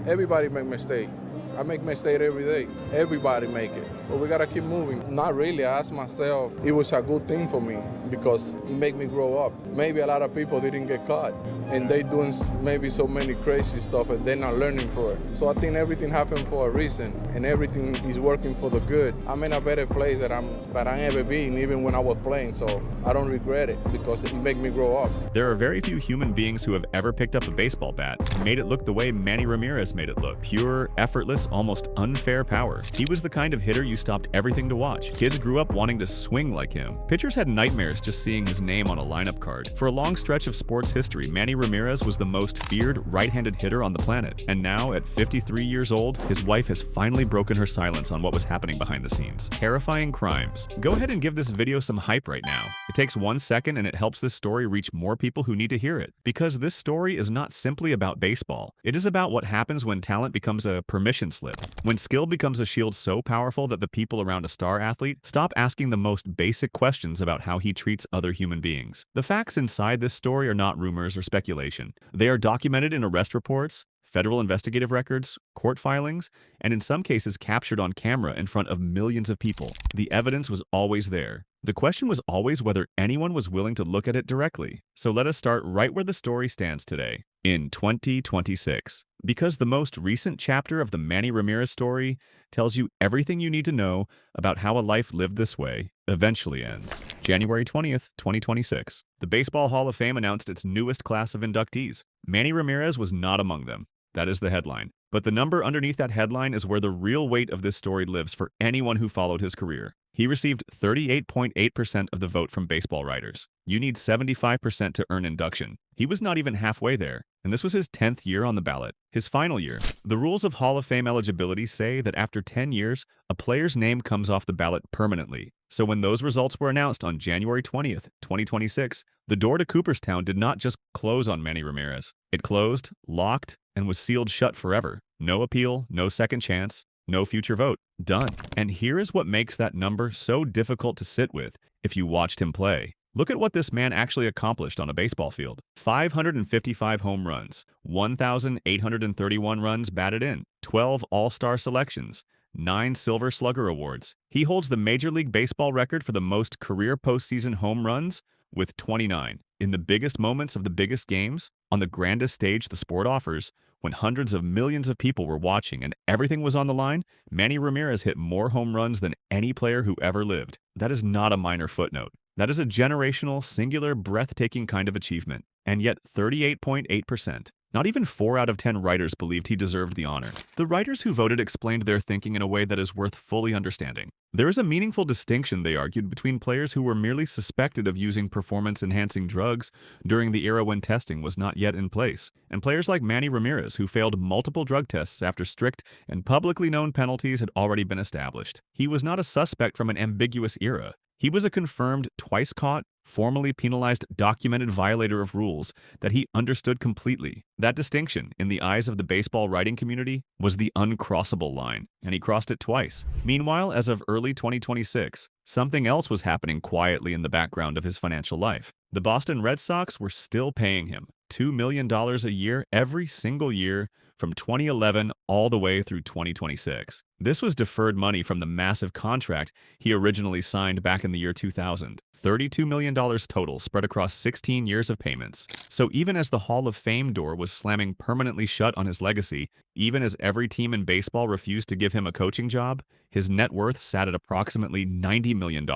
Everybody make mistake. I make mistake every day. Everybody make it. But we gotta keep moving. Not really. I asked myself, it was a good thing for me because it made me grow up. Maybe a lot of people didn't get caught and they doing maybe so many crazy stuff and they're not learning for it. So I think everything happened for a reason and everything is working for the good. I'm in a better place that I ever been, even when I was playing. So I don't regret it because it made me grow up. There are very few human beings who have ever picked up a baseball bat and made it look the way Manny Ramirez made it look. Pure, effortless, almost unfair power. He was the kind of hitter you stopped everything to watch. Kids grew up wanting to swing like him. Pitchers had nightmares just seeing his name on a lineup card. For a long stretch of sports history, Manny Ramirez was the most feared right-handed hitter on the planet. And now, at 53 years old, his wife has finally broken her silence on what was happening behind the scenes. Terrifying crimes. Go ahead and give this video some hype right now. It takes 1 second and it helps this story reach more people who need to hear it. Because this story is not simply about baseball. It is about what happens when talent becomes a permission slip. When skill becomes a shield so powerful that the people around a star athlete stop asking the most basic questions about how he treats other human beings. The facts inside this story are not rumors or speculation. They are documented in arrest reports, federal investigative records, court filings, and in some cases captured on camera in front of millions of people. The evidence was always there. The question was always whether anyone was willing to look at it directly. So let us start right where the story stands today, in 2026. Because the most recent chapter of the Manny Ramirez story tells you everything you need to know about how a life lived this way eventually ends. January 20th, 2026. The Baseball Hall of Fame announced its newest class of inductees. Manny Ramirez was not among them. That is the headline. But the number underneath that headline is where the real weight of this story lives for anyone who followed his career. He received 38.8% of the vote from baseball writers. You need 75% to earn induction. He was not even halfway there, and this was his 10th year on the ballot, his final year. The rules of Hall of Fame eligibility say that after 10 years, a player's name comes off the ballot permanently. So when those results were announced on January 20th, 2026, the door to Cooperstown did not just close on Manny Ramirez. It closed, locked, and was sealed shut forever. No appeal, no second chance, no future vote. Done. And here is what makes that number so difficult to sit with if you watched him play. Look at what this man actually accomplished on a baseball field. 555 home runs, 1,831 runs batted in, 12 All-Star selections, 9 Silver Slugger Awards. He holds the Major League Baseball record for the most career postseason home runs with 29. In the biggest moments of the biggest games, on the grandest stage the sport offers, when hundreds of millions of people were watching and everything was on the line, Manny Ramirez hit more home runs than any player who ever lived. That is not a minor footnote. That is a generational, singular, breathtaking kind of achievement. And yet 38.8%. Not even 4 out of 10 writers believed he deserved the honor. The writers who voted explained their thinking in a way that is worth fully understanding. There is a meaningful distinction, they argued, between players who were merely suspected of using performance-enhancing drugs during the era when testing was not yet in place, and players like Manny Ramirez who failed multiple drug tests after strict and publicly known penalties had already been established. He was not a suspect from an ambiguous era. He was a confirmed, twice-caught, formally penalized, documented violator of rules that he understood completely. That distinction, in the eyes of the baseball writing community, was the uncrossable line, and he crossed it twice. Meanwhile, as of early 2026, something else was happening quietly in the background of his financial life. The Boston Red Sox were still paying him $2 million a year every single year from 2011 all the way through 2026. This was deferred money from the massive contract he originally signed back in the year 2000. $32 million total spread across 16 years of payments. So even as the Hall of Fame door was slamming permanently shut on his legacy, even as every team in baseball refused to give him a coaching job, his net worth sat at approximately $90 million.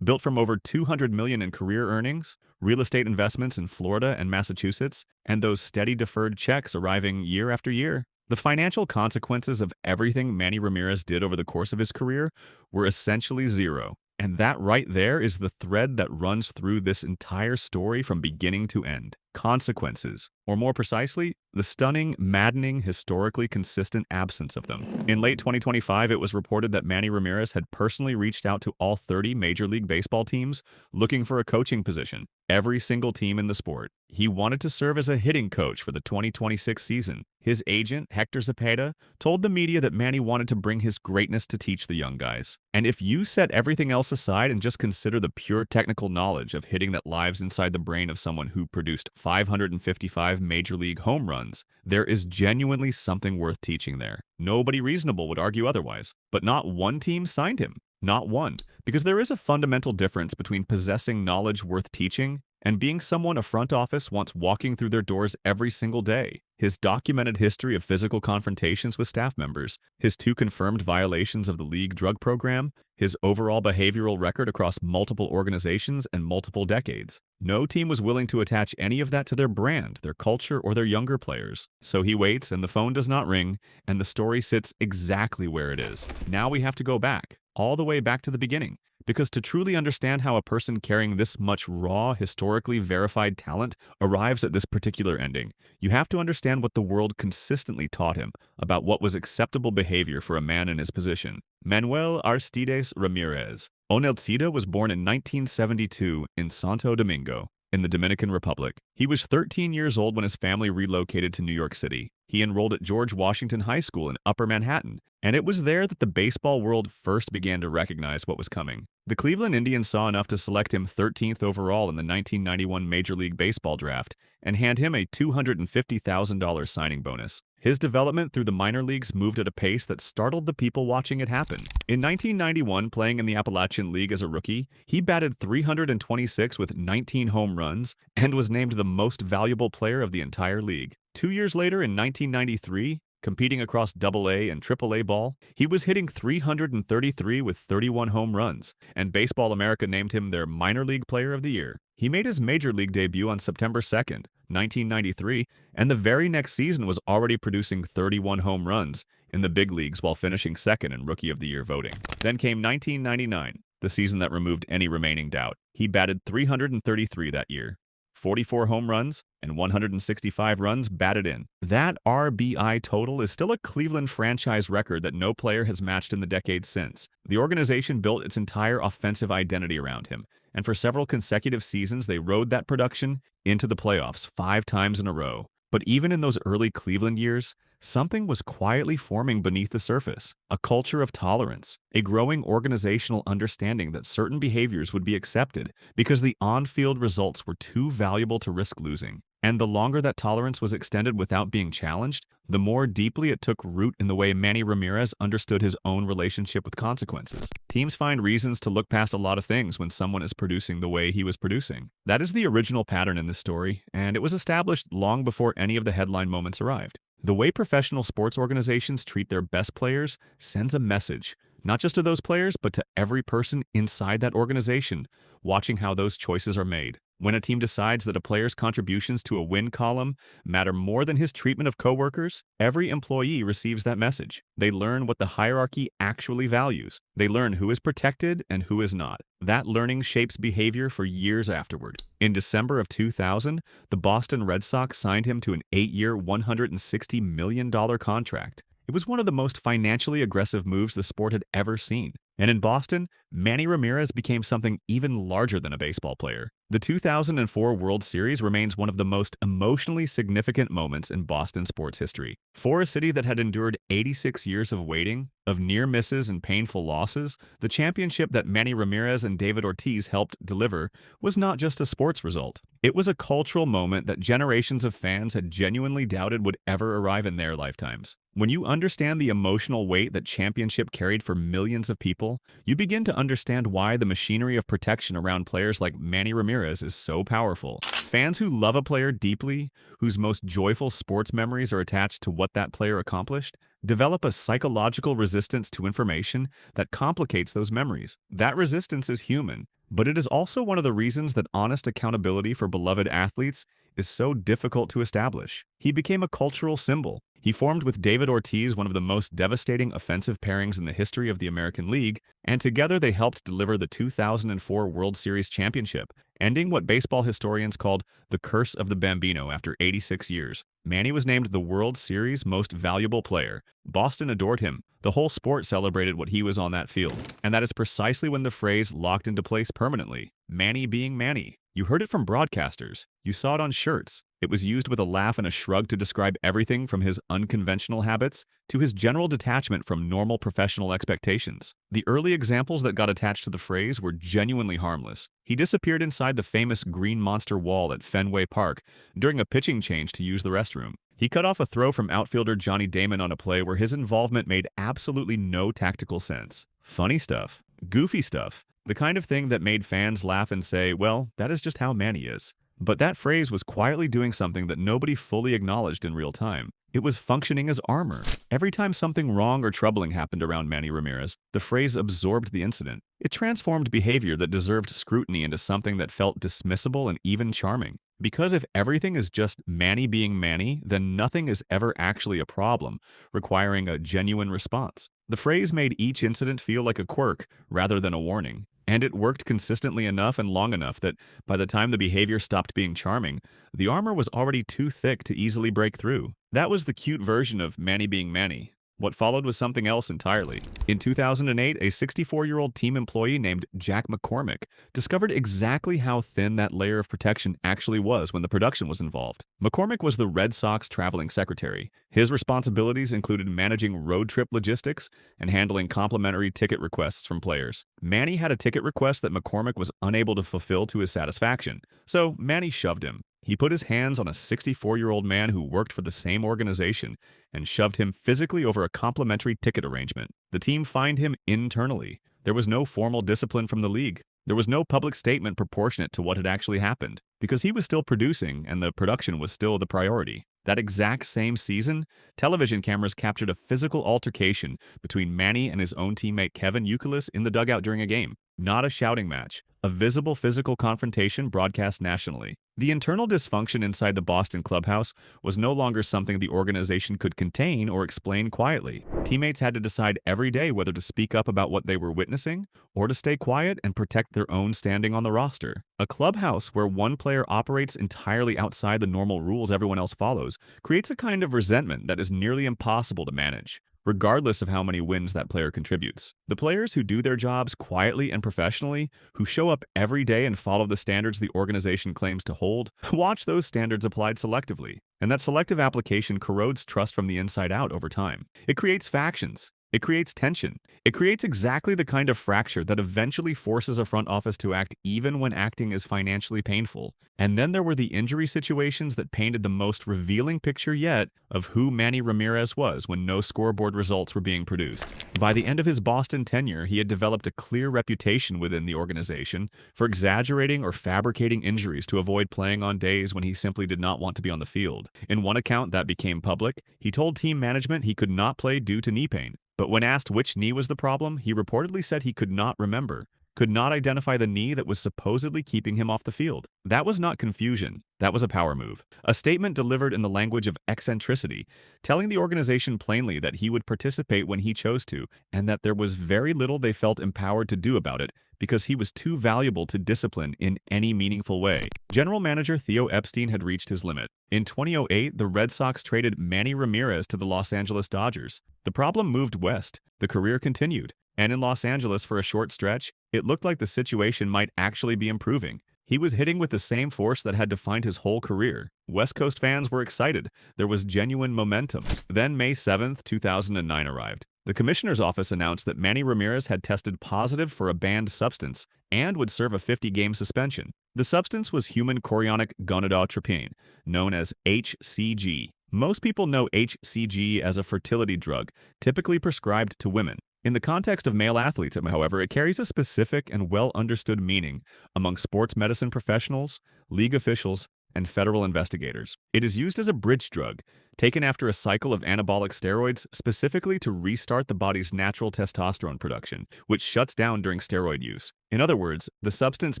Built from over $200 million in career earnings, real estate investments in Florida and Massachusetts, and those steady deferred checks arriving year after year, the financial consequences of everything Manny Ramirez did over the course of his career were essentially zero. And that right there is the thread that runs through this entire story from beginning to end. Consequences, or more precisely, the stunning, maddening, historically consistent absence of them. In late 2025, it was reported that Manny Ramirez had personally reached out to all 30 Major League Baseball teams looking for a coaching position. Every single team in the sport. He wanted to serve as a hitting coach for the 2026 season. His agent, Hector Zepeda, told the media that Manny wanted to bring his greatness to teach the young guys. And if you set everything else aside and just consider the pure technical knowledge of hitting that lives inside the brain of someone who produced 555 major league home runs, there is genuinely something worth teaching there. Nobody reasonable would argue otherwise. But not one team signed him. Not one. Because there is a fundamental difference between possessing knowledge worth teaching and being someone a front office wants walking through their doors every single day. His documented history of physical confrontations with staff members, his 2 confirmed violations of the league drug program, his overall behavioral record across multiple organizations and multiple decades. No team was willing to attach any of that to their brand, their culture, or their younger players. So he waits and the phone does not ring, and the story sits exactly where it is. Now we have to go back, all the way back to the beginning. Because to truly understand how a person carrying this much raw, historically verified talent arrives at this particular ending, you have to understand what the world consistently taught him about what was acceptable behavior for a man in his position. Manuel Aristides Ramirez. Onelcida was born in 1972 in Santo Domingo, in the Dominican Republic. He was 13 years old when his family relocated to New York City. He enrolled at George Washington High School in Upper Manhattan, and it was there that the baseball world first began to recognize what was coming. The Cleveland Indians saw enough to select him 13th overall in the 1991 Major League Baseball draft and hand him a $250,000 signing bonus. His development through the minor leagues moved at a pace that startled the people watching it happen. In 1991, playing in the Appalachian League as a rookie, he batted .326 with 19 home runs and was named the most valuable player of the entire league. 2 years later, in 1993, competing across AA and AAA ball, he was hitting .333 with 31 home runs, and Baseball America named him their Minor League Player of the Year. He made his Major League debut on September 2nd, 1993, and the very next season was already producing 31 home runs in the big leagues while finishing second in Rookie of the Year voting. Then came 1999, the season that removed any remaining doubt. He batted .333 that year. 44 home runs, and 165 runs batted in. That RBI total is still a Cleveland franchise record that no player has matched in the decades since. The organization built its entire offensive identity around him, and for several consecutive seasons they rode that production into the playoffs 5 times in a row. But even in those early Cleveland years, something was quietly forming beneath the surface. A culture of tolerance, a growing organizational understanding that certain behaviors would be accepted because the on-field results were too valuable to risk losing. And the longer that tolerance was extended without being challenged, the more deeply it took root in the way Manny Ramirez understood his own relationship with consequences. Teams find reasons to look past a lot of things when someone is producing the way he was producing. That is the original pattern in this story, and it was established long before any of the headline moments arrived. The way professional sports organizations treat their best players sends a message, not just to those players, but to every person inside that organization, watching how those choices are made. When a team decides that a player's contributions to a win column matter more than his treatment of coworkers, every employee receives that message. They learn what the hierarchy actually values. They learn who is protected and who is not. That learning shapes behavior for years afterward. In December of 2000, the Boston Red Sox signed him to an 8-year, $160 million contract. It was one of the most financially aggressive moves the sport had ever seen. And in Boston, Manny Ramirez became something even larger than a baseball player. The 2004 World Series remains one of the most emotionally significant moments in Boston sports history. For a city that had endured 86 years of waiting, of near misses and painful losses, the championship that Manny Ramirez and David Ortiz helped deliver was not just a sports result. It was a cultural moment that generations of fans had genuinely doubted would ever arrive in their lifetimes. When you understand the emotional weight that championship carried for millions of people, you begin to understand why the machinery of protection around players like Manny Ramirez is so powerful. Fans who love a player deeply, whose most joyful sports memories are attached to what that player accomplished, develop a psychological resistance to information that complicates those memories. That resistance is human, but it is also one of the reasons that honest accountability for beloved athletes is so difficult to establish. He became a cultural symbol. He formed with David Ortiz one of the most devastating offensive pairings in the history of the American League, and together they helped deliver the 2004 World Series championship, ending what baseball historians called the curse of the Bambino after 86 years. Manny was named the World Series most valuable player. Boston adored him. The whole sport celebrated what he was on that field. And that is precisely when the phrase locked into place permanently. Manny being Manny. You heard it from broadcasters. You saw it on shirts. It was used with a laugh and a shrug to describe everything from his unconventional habits to his general detachment from normal professional expectations. The early examples that got attached to the phrase were genuinely harmless. He disappeared inside the famous green monster wall at Fenway Park during a pitching change to use the restroom. He cut off a throw from outfielder Johnny Damon on a play where his involvement made absolutely no tactical sense. Funny stuff. Goofy stuff. The kind of thing that made fans laugh and say, well, that is just how Manny is. But that phrase was quietly doing something that nobody fully acknowledged in real time. It was functioning as armor. Every time something wrong or troubling happened around Manny Ramirez, the phrase absorbed the incident. It transformed behavior that deserved scrutiny into something that felt dismissible and even charming. Because if everything is just Manny being Manny, then nothing is ever actually a problem, requiring a genuine response. The phrase made each incident feel like a quirk rather than a warning. And it worked consistently enough and long enough that by the time the behavior stopped being charming, the armor was already too thick to easily break through. That was the cute version of Manny being Manny. What followed was something else entirely. In 2008, a 64-year-old team employee named Jack McCormick discovered exactly how thin that layer of protection actually was when the production was involved. McCormick was the Red Sox traveling secretary. His responsibilities included managing road trip logistics and handling complimentary ticket requests from players. Manny had a ticket request that McCormick was unable to fulfill to his satisfaction, so Manny shoved him. He put his hands on a 64-year-old man who worked for the same organization and shoved him physically over a complimentary ticket arrangement. The team fined him internally. There was no formal discipline from the league. There was no public statement proportionate to what had actually happened, because he was still producing and the production was still the priority. That exact same season, television cameras captured a physical altercation between Manny and his own teammate Kevin Youkilis in the dugout during a game. Not a shouting match, a visible physical confrontation broadcast nationally. The internal dysfunction inside the Boston clubhouse was no longer something the organization could contain or explain quietly. Teammates had to decide every day whether to speak up about what they were witnessing or to stay quiet and protect their own standing on the roster. A clubhouse where one player operates entirely outside the normal rules everyone else follows creates a kind of resentment that is nearly impossible to manage, regardless of how many wins that player contributes. The players who do their jobs quietly and professionally, who show up every day and follow the standards the organization claims to hold, watch those standards applied selectively. And that selective application corrodes trust from the inside out over time. It creates factions. It creates tension. It creates exactly the kind of fracture that eventually forces a front office to act even when acting is financially painful. And then there were the injury situations that painted the most revealing picture yet of who Manny Ramirez was when no scoreboard results were being produced. By the end of his Boston tenure, he had developed a clear reputation within the organization for exaggerating or fabricating injuries to avoid playing on days when he simply did not want to be on the field. In one account that became public, he told team management he could not play due to knee pain. But when asked which knee was the problem, he reportedly said he could not remember, could not identify the knee that was supposedly keeping him off the field. That was not confusion. That was a power move. A statement delivered in the language of eccentricity, telling the organization plainly that he would participate when he chose to, and that there was very little they felt empowered to do about it because he was too valuable to discipline in any meaningful way. General manager Theo Epstein had reached his limit. In 2008, the Red Sox traded Manny Ramirez to the Los Angeles Dodgers. The problem moved west. The career continued. And in Los Angeles for a short stretch, it looked like the situation might actually be improving. He was hitting with the same force that had defined his whole career. West Coast fans were excited. There was genuine momentum. Then May 7th, 2009 arrived. The commissioner's office announced that Manny Ramirez had tested positive for a banned substance and would serve a 50-game suspension. The substance was human chorionic gonadotropin, known as HCG. Most people know HCG as a fertility drug, typically prescribed to women. In the context of male athletes, however, it carries a specific and well-understood meaning among sports medicine professionals, league officials, and federal investigators. It is used as a bridge drug, taken after a cycle of anabolic steroids specifically to restart the body's natural testosterone production, which shuts down during steroid use. In other words, the substance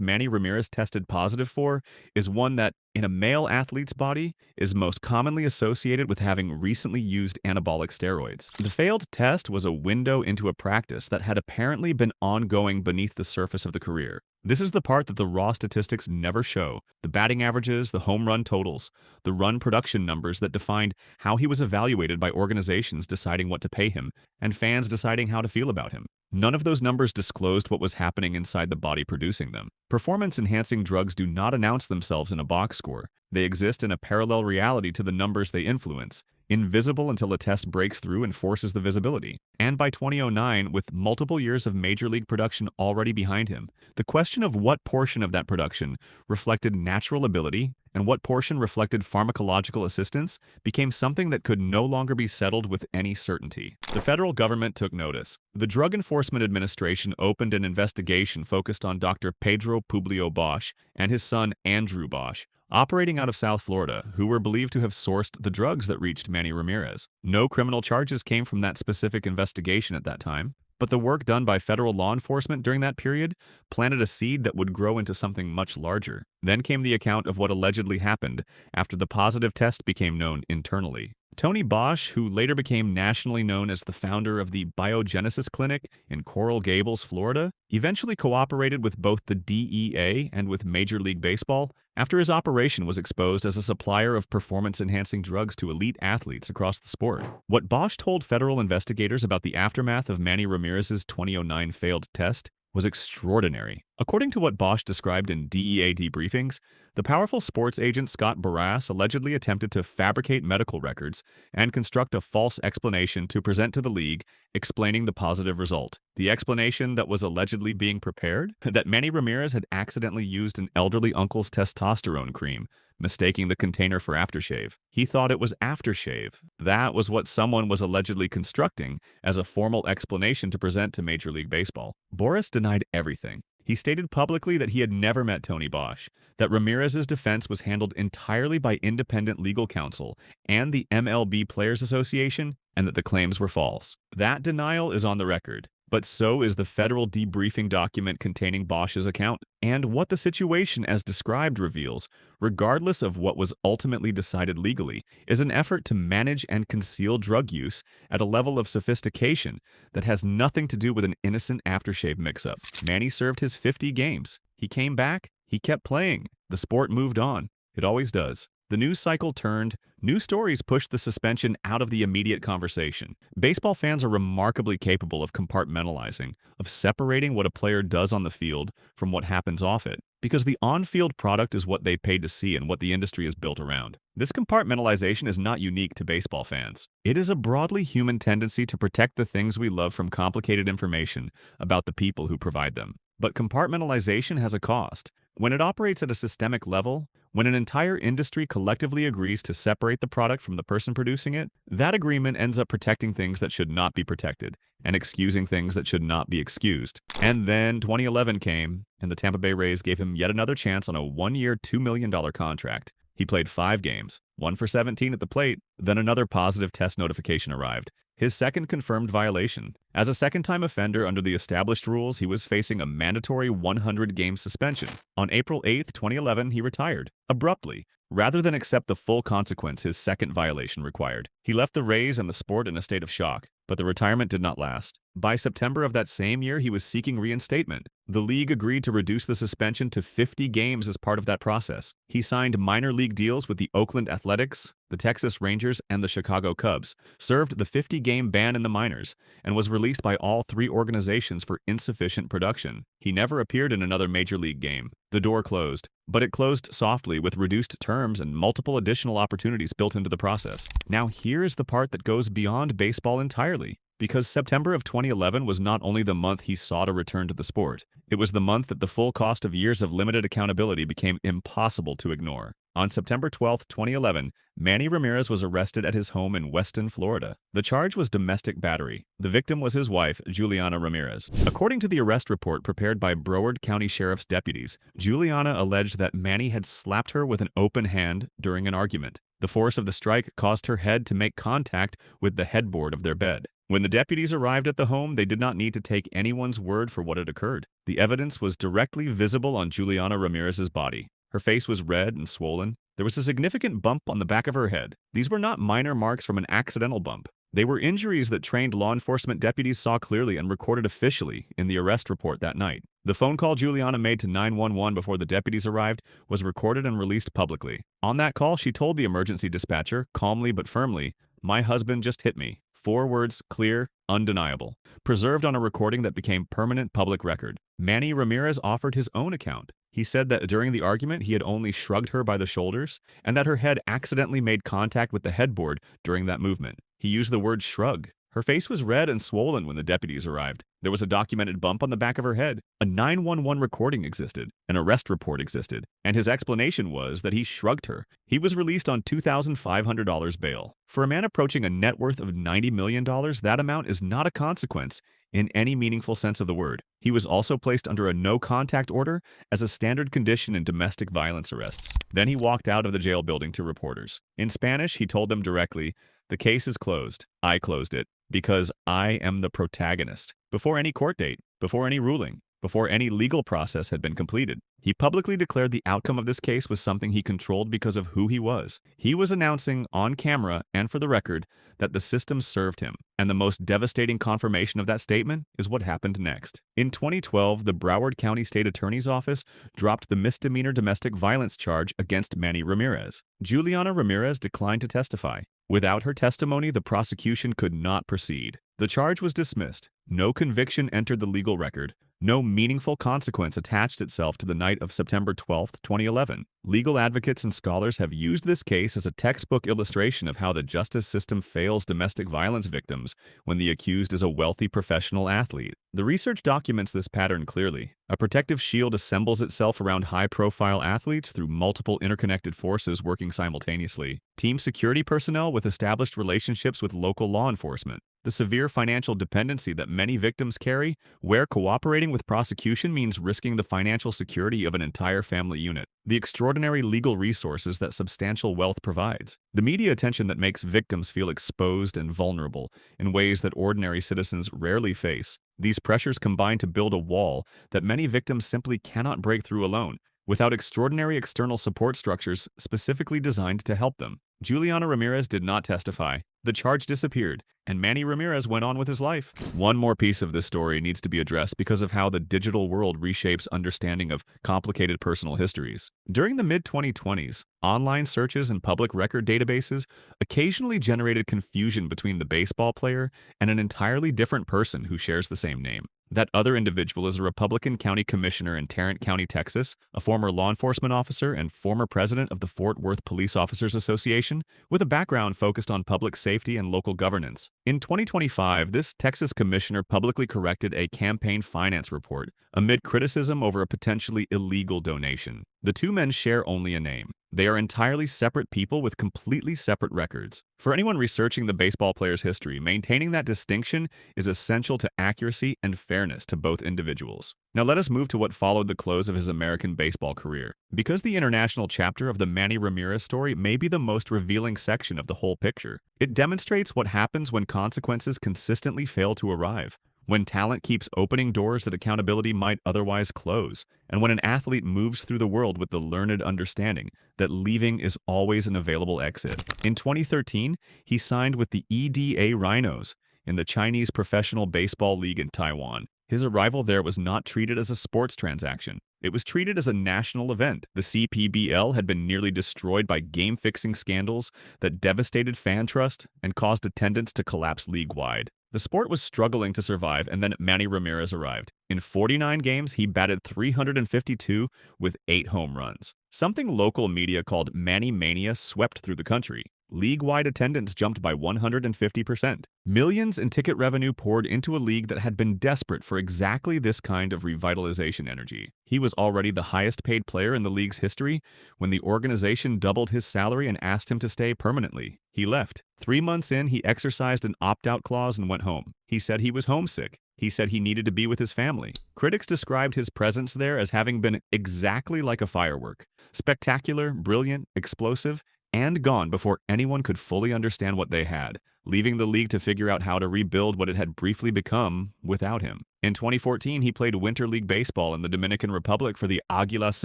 Manny Ramirez tested positive for is one that, in a male athlete's body, is most commonly associated with having recently used anabolic steroids. The failed test was a window into a practice that had apparently been ongoing beneath the surface of the career. This is the part that the raw statistics never show: the batting averages, the home run totals, the run production numbers that defined how he was evaluated by organizations deciding what to pay him, and fans deciding how to feel about him. None of those numbers disclosed what was happening inside the body producing them. Performance-enhancing drugs do not announce themselves in a box score. They exist in a parallel reality to the numbers they influence, invisible until a test breaks through and forces the visibility. And by 2009, with multiple years of major league production already behind him, the question of what portion of that production reflected natural ability and what portion reflected pharmacological assistance became something that could no longer be settled with any certainty. The federal government took notice. The Drug Enforcement Administration opened an investigation focused on Dr. Pedro Publio Bosch and his son Andrew Bosch, operating out of South Florida, who were believed to have sourced the drugs that reached Manny Ramirez. No criminal charges came from that specific investigation at that time, but the work done by federal law enforcement during that period planted a seed that would grow into something much larger. Then came the account of what allegedly happened after the positive test became known internally. Tony Bosch, who later became nationally known as the founder of the Biogenesis Clinic in Coral Gables, Florida, eventually cooperated with both the DEA and with Major League Baseball after his operation was exposed as a supplier of performance-enhancing drugs to elite athletes across the sport. What Bosch told federal investigators about the aftermath of Manny Ramirez's 2009 failed test was extraordinary. According to what Bosch described in DEA debriefings, the powerful sports agent Scott Barras allegedly attempted to fabricate medical records and construct a false explanation to present to the league explaining the positive result. The explanation that was allegedly being prepared? That Manny Ramirez had accidentally used an elderly uncle's testosterone cream, mistaking the container for aftershave. He thought it was aftershave. That was what someone was allegedly constructing as a formal explanation to present to Major League Baseball. Boris denied everything. He stated publicly that he had never met Tony Bosch, that Ramirez's defense was handled entirely by independent legal counsel and the MLB Players Association, and that the claims were false. That denial is on the record. But so is the federal debriefing document containing Bosch's account, and what the situation as described reveals, regardless of what was ultimately decided legally, is an effort to manage and conceal drug use at a level of sophistication that has nothing to do with an innocent aftershave mix-up. Manny served his 50 games. He came back. He kept playing. The sport moved on. It always does. The news cycle turned. New stories pushed the suspension out of the immediate conversation. Baseball fans are remarkably capable of compartmentalizing, of separating what a player does on the field from what happens off it, because the on-field product is what they paid to see and what the industry is built around. This compartmentalization is not unique to baseball fans. It is a broadly human tendency to protect the things we love from complicated information about the people who provide them. But compartmentalization has a cost. When it operates at a systemic level, when an entire industry collectively agrees to separate the product from the person producing it, that agreement ends up protecting things that should not be protected and excusing things that should not be excused. And then 2011 came, and the Tampa Bay Rays gave him yet another chance on a one-year, $2 million contract. He played 5 games, 1 for 17 at the plate, then another positive test notification arrived. His second confirmed violation. As a second-time offender under the established rules, he was facing a mandatory 100-game suspension. On April 8, 2011, he retired, abruptly, rather than accept the full consequence his second violation required. He left the Rays and the sport in a state of shock, but the retirement did not last. By September of that same year, he was seeking reinstatement. The league agreed to reduce the suspension to 50 games as part of that process. He signed minor league deals with the Oakland Athletics, the Texas Rangers, and the Chicago Cubs, served the 50-game ban in the minors, and was released by all 3 organizations for insufficient production. He never appeared in another major league game. The door closed, but it closed softly with reduced terms and multiple additional opportunities built into the process. Now here is the part that goes beyond baseball entirely. Because September of 2011 was not only the month he sought a return to the sport, it was the month that the full cost of years of limited accountability became impossible to ignore. On September 12, 2011, Manny Ramirez was arrested at his home in Weston, Florida. The charge was domestic battery. The victim was his wife, Juliana Ramirez. According to the arrest report prepared by Broward County Sheriff's deputies, Juliana alleged that Manny had slapped her with an open hand during an argument. The force of the strike caused her head to make contact with the headboard of their bed. When the deputies arrived at the home, they did not need to take anyone's word for what had occurred. The evidence was directly visible on Juliana Ramirez's body. Her face was red and swollen. There was a significant bump on the back of her head. These were not minor marks from an accidental bump. They were injuries that trained law enforcement deputies saw clearly and recorded officially in the arrest report that night. The phone call Juliana made to 911 before the deputies arrived was recorded and released publicly. On that call, she told the emergency dispatcher, calmly but firmly, "My husband just hit me." 4 words, clear, undeniable, preserved on a recording that became permanent public record. Manny Ramirez offered his own account. He said that during the argument, he had only shrugged her by the shoulders and that her head accidentally made contact with the headboard during that movement. He used the word shrug. Her face was red and swollen when the deputies arrived. There was a documented bump on the back of her head. A 911 recording existed. An arrest report existed. And his explanation was that he shrugged her. He was released on $2,500 bail. For a man approaching a net worth of $90 million, that amount is not a consequence in any meaningful sense of the word. He was also placed under a no-contact order as a standard condition in domestic violence arrests. Then he walked out of the jail building to reporters. In Spanish, he told them directly, "The case is closed. I closed it because I am the protagonist." Before any court date, before any ruling, before any legal process had been completed, he publicly declared the outcome of this case was something he controlled because of who he was. He was announcing on camera and for the record that the system served him, and the most devastating confirmation of that statement is what happened next. In 2012, the Broward County State Attorney's Office dropped the misdemeanor domestic violence charge against Manny Ramirez. Juliana Ramirez declined to testify. Without her testimony, the prosecution could not proceed. The charge was dismissed. No conviction entered the legal record. No meaningful consequence attached itself to the night of September 12, 2011. Legal advocates and scholars have used this case as a textbook illustration of how the justice system fails domestic violence victims when the accused is a wealthy professional athlete. The research documents this pattern clearly. A protective shield assembles itself around high-profile athletes through multiple interconnected forces working simultaneously. Team security personnel with established relationships with local law enforcement. The severe financial dependency that many victims carry, where cooperating with prosecution means risking the financial security of an entire family unit. The extraordinary legal resources that substantial wealth provides. The media attention that makes victims feel exposed and vulnerable in ways that ordinary citizens rarely face. These pressures combine to build a wall that many victims simply cannot break through alone, without extraordinary external support structures specifically designed to help them. Juliana Ramirez did not testify. The charge disappeared, and Manny Ramirez went on with his life. One more piece of this story needs to be addressed because of how the digital world reshapes understanding of complicated personal histories. During the mid-2020s, online searches and public record databases occasionally generated confusion between the baseball player and an entirely different person who shares the same name. That other individual is a Republican county commissioner in Tarrant County, Texas, a former law enforcement officer and former president of the Fort Worth Police Officers Association, with a background focused on public safety and local governance. In 2025, this Texas commissioner publicly corrected a campaign finance report amid criticism over a potentially illegal donation. The two men share only a name. They are entirely separate people with completely separate records. For anyone researching the baseball player's history, maintaining that distinction is essential to accuracy and fairness to both individuals. Now let us move to what followed the close of his American baseball career. Because the international chapter of the Manny Ramirez story may be the most revealing section of the whole picture. It demonstrates what happens when consequences consistently fail to arrive, when talent keeps opening doors that accountability might otherwise close, and when an athlete moves through the world with the learned understanding that leaving is always an available exit. In 2013, he signed with the EDA Rhinos in the Chinese Professional Baseball League in Taiwan. His arrival there was not treated as a sports transaction. It was treated as a national event. The CPBL had been nearly destroyed by game-fixing scandals that devastated fan trust and caused attendance to collapse league-wide. The sport was struggling to survive, and then Manny Ramirez arrived. In 49 games, he batted .352 with 8 home runs. Something local media called Manny Mania swept through the country. League-wide attendance jumped by 150%. Millions in ticket revenue poured into a league that had been desperate for exactly this kind of revitalization energy. He was already the highest-paid player in the league's history when the organization doubled his salary and asked him to stay permanently. He left. 3 months in, he exercised an opt-out clause and went home. He said he was homesick. He said he needed to be with his family. Critics described his presence there as having been exactly like a firework. Spectacular, brilliant, explosive, and gone before anyone could fully understand what they had, leaving the league to figure out how to rebuild what it had briefly become without him. In 2014, he played Winter League Baseball in the Dominican Republic for the Águilas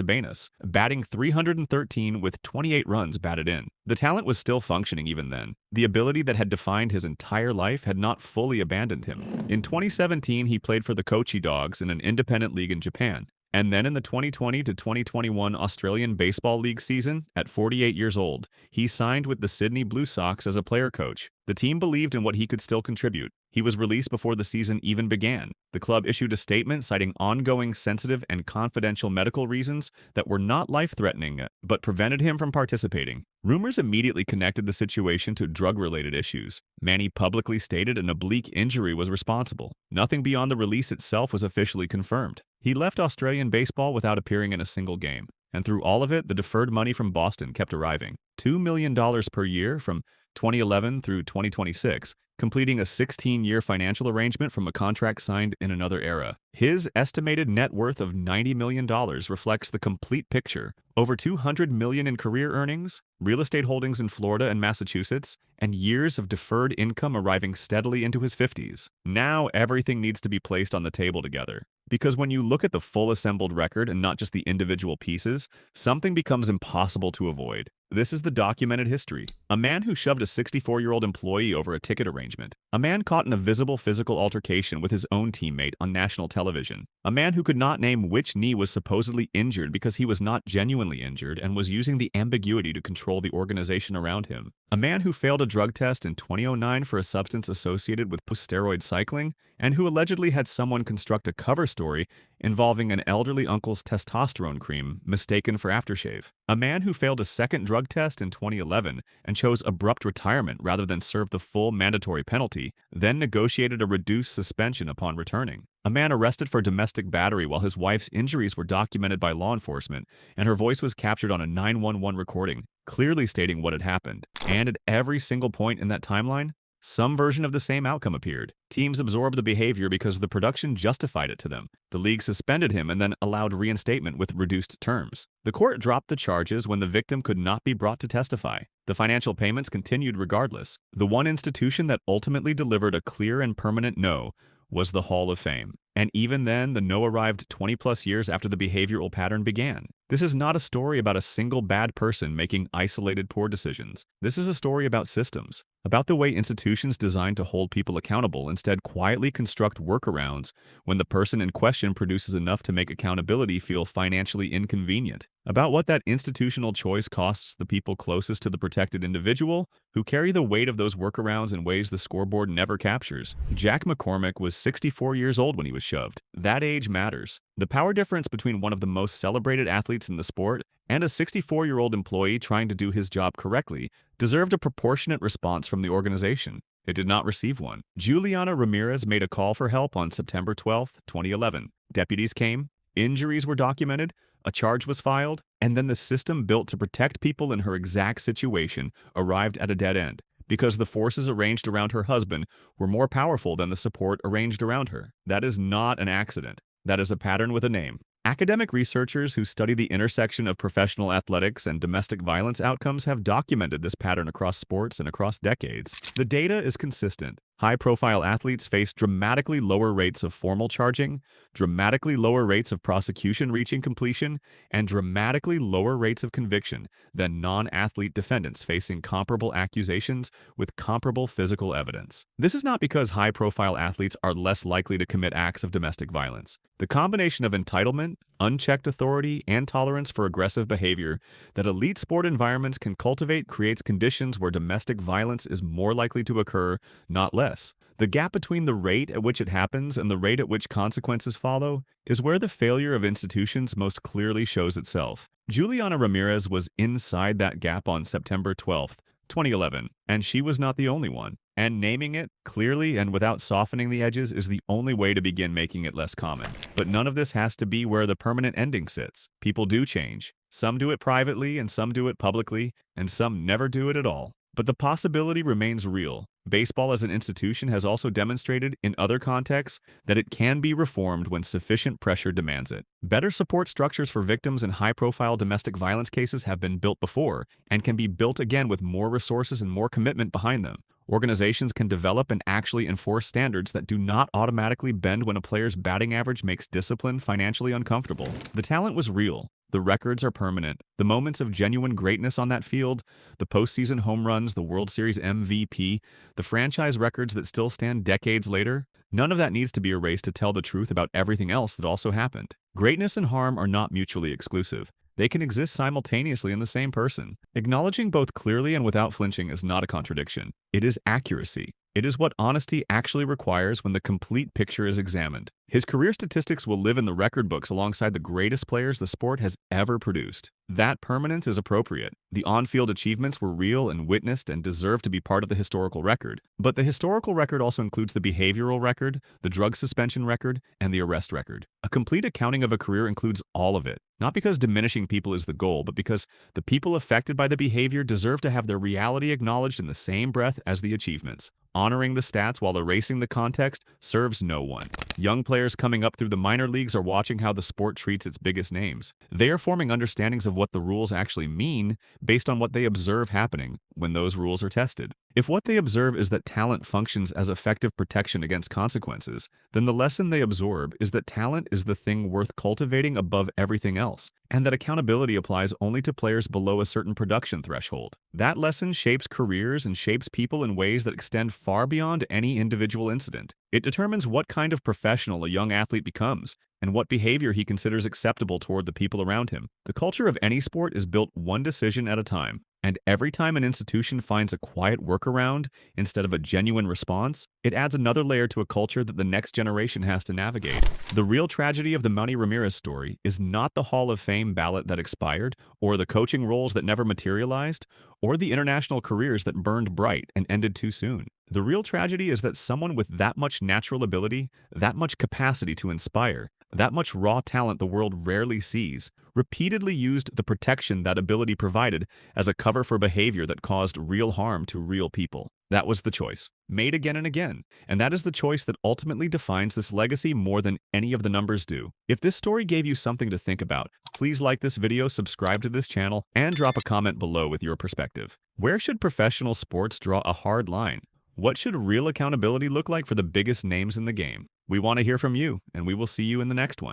Cibaeñas, batting .313 with 28 runs batted in. The talent was still functioning even then. The ability that had defined his entire life had not fully abandoned him. In 2017, he played for the Kochi Dogs in an independent league in Japan. And then in the 2020 to 2021 Australian Baseball League season, at 48 years old, he signed with the Sydney Blue Sox as a player coach. The team believed in what he could still contribute. He was released before the season even began. The club issued a statement citing ongoing sensitive and confidential medical reasons that were not life-threatening, but prevented him from participating. Rumors immediately connected the situation to drug-related issues. Manny publicly stated an oblique injury was responsible. Nothing beyond the release itself was officially confirmed. He left Australian baseball without appearing in a single game. And through all of it, the deferred money from Boston kept arriving. $2 million per year from 2011 through 2026, completing a 16-year financial arrangement from a contract signed in another era. His estimated net worth of $90 million reflects the complete picture. Over $200 million in career earnings, real estate holdings in Florida and Massachusetts, and years of deferred income arriving steadily into his 50s. Now everything needs to be placed on the table together. Because when you look at the full assembled record and not just the individual pieces, something becomes impossible to avoid. This is the documented history. A man who shoved a 64-year-old employee over a ticket arrangement. A man caught in a visible physical altercation with his own teammate on national television. A man who could not name which knee was supposedly injured because he was not genuinely injured and was using the ambiguity to control the organization around him. A man who failed a drug test in 2009 for a substance associated with post-steroid cycling, and who allegedly had someone construct a cover story involving an elderly uncle's testosterone cream mistaken for aftershave. A man who failed a second drug test in 2011 and chose abrupt retirement rather than serve the full mandatory penalty, then negotiated a reduced suspension upon returning. A man arrested for domestic battery while his wife's injuries were documented by law enforcement and her voice was captured on a 911 recording, clearly stating what had happened. And at every single point in that timeline, some version of the same outcome appeared. Teams absorbed the behavior because the production justified it to them. The league suspended him and then allowed reinstatement with reduced terms. The court dropped the charges when the victim could not be brought to testify. The financial payments continued regardless. The one institution that ultimately delivered a clear and permanent no was the Hall of Fame. And even then, the no arrived 20-plus years after the behavioral pattern began. This is not a story about a single bad person making isolated poor decisions. This is a story about systems, about the way institutions designed to hold people accountable instead quietly construct workarounds when the person in question produces enough to make accountability feel financially inconvenient. About what that institutional choice costs the people closest to the protected individual who carry the weight of those workarounds in ways the scoreboard never captures. Jack McCormick was 64 years old when he was shoved. That age matters. The power difference between one of the most celebrated athletes in the sport and a 64-year-old employee trying to do his job correctly deserved a proportionate response from the organization. It did not receive one. Juliana Ramirez made a call for help on September 12, 2011. Deputies came, injuries were documented, a charge was filed, and then the system built to protect people in her exact situation arrived at a dead end because the forces arranged around her husband were more powerful than the support arranged around her. That is not an accident. That is a pattern with a name. Academic researchers who study the intersection of professional athletics and domestic violence outcomes have documented this pattern across sports and across decades. The data is consistent. High-profile athletes face dramatically lower rates of formal charging, dramatically lower rates of prosecution reaching completion, and dramatically lower rates of conviction than non-athlete defendants facing comparable accusations with comparable physical evidence. This is not because high-profile athletes are less likely to commit acts of domestic violence. The combination of entitlement, unchecked authority, and tolerance for aggressive behavior that elite sport environments can cultivate creates conditions where domestic violence is more likely to occur, not less. The gap between the rate at which it happens and the rate at which consequences follow is where the failure of institutions most clearly shows itself. Juliana Ramirez was inside that gap on September 12, 2011, and she was not the only one. And naming it clearly and without softening the edges is the only way to begin making it less common. But none of this has to be where the permanent ending sits. People do change. Some do it privately and some do it publicly, and some never do it at all. But the possibility remains real. Baseball as an institution has also demonstrated in other contexts that it can be reformed when sufficient pressure demands it. Better support structures for victims in high-profile domestic violence cases have been built before and can be built again with more resources and more commitment behind them. Organizations can develop and actually enforce standards that do not automatically bend when a player's batting average makes discipline financially uncomfortable. The talent was real. The records are permanent. The moments of genuine greatness on that field, the postseason home runs, the World Series MVP, the franchise records that still stand decades later, none of that needs to be erased to tell the truth about everything else that also happened. Greatness and harm are not mutually exclusive. They can exist simultaneously in the same person. Acknowledging both clearly and without flinching is not a contradiction. It is accuracy. It is what honesty actually requires when the complete picture is examined. His career statistics will live in the record books alongside the greatest players the sport has ever produced. That permanence is appropriate. The on-field achievements were real and witnessed and deserve to be part of the historical record. But the historical record also includes the behavioral record, the drug suspension record, and the arrest record. A complete accounting of a career includes all of it. Not because diminishing people is the goal, but because the people affected by the behavior deserve to have their reality acknowledged in the same breath as the achievements. Honoring the stats while erasing the context serves no one. Young players coming up through the minor leagues are watching how the sport treats its biggest names. They are forming understandings of what the rules actually mean based on what they observe happening when those rules are tested. If what they observe is that talent functions as effective protection against consequences, then the lesson they absorb is that talent is the thing worth cultivating above everything else, and that accountability applies only to players below a certain production threshold. That lesson shapes careers and shapes people in ways that extend far beyond any individual incident. It determines what kind of professional a young athlete becomes, and what behavior he considers acceptable toward the people around him. The culture of any sport is built one decision at a time. And every time an institution finds a quiet workaround instead of a genuine response, it adds another layer to a culture that the next generation has to navigate. The real tragedy of the Manny Ramirez story is not the Hall of Fame ballot that expired, or the coaching roles that never materialized, or the international careers that burned bright and ended too soon. The real tragedy is that someone with that much natural ability, that much capacity to inspire, that much raw talent the world rarely sees, repeatedly used the protection that ability provided as a cover for behavior that caused real harm to real people. That was the choice, made again and again, and that is the choice that ultimately defines this legacy more than any of the numbers do. If this story gave you something to think about, please like this video, subscribe to this channel, and drop a comment below with your perspective. Where should professional sports draw a hard line? What should real accountability look like for the biggest names in the game? We want to hear from you, and we will see you in the next one.